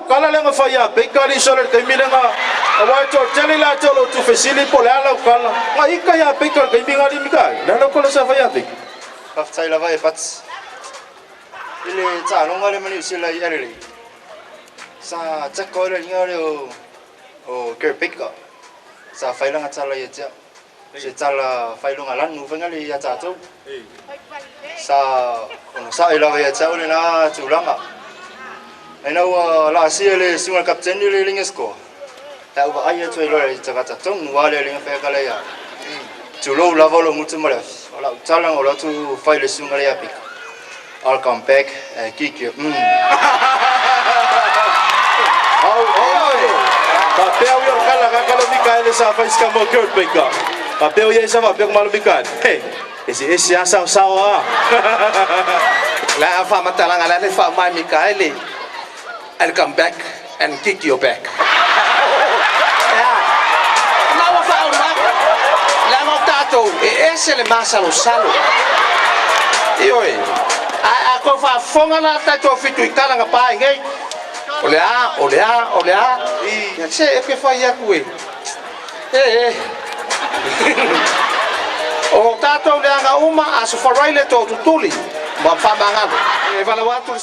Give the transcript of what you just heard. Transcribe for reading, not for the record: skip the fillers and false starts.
kala lenga faya pe kali solar kai milenga awai to jali la to lo tu fesili pole ala kala ma ika ya pe kali kai minga li mika na lo kola sa faya pe kaftai la vai pats ile cha long ngale mani sila yare sa cha ko le ngale o ke pika sa fai la cha la ya cha se cha la fai lo ngalan nu fa ngali ya cha tu sa sa ila ya cha le na chu langa ai nau la si le sunga kapten le lingesko ta ba ai tu lo le cha cha chung nu wa le ling fa ka le ya chu lo la vo lo mu tu ma le la cha la lo tu fai le sunga le ya pika I'll come back and kick you. Papel yo kala Mikael sa faz ka mo Kurt Baker. Papel ye sa papel malo Mikael. Hey, esse asa sawa. La fa matala ngala le fa mai Mikael. I'll come back and kick you back. Now fa una. La notato e esse le masalo salo. Oi. Ako fa fonga na ta to fitu ikala nga pa ngai. Olea. Ya se e fa ya kuwe. O tato le nga uma aso fa raile to tutuli. Ba fa mangalo. E vala watu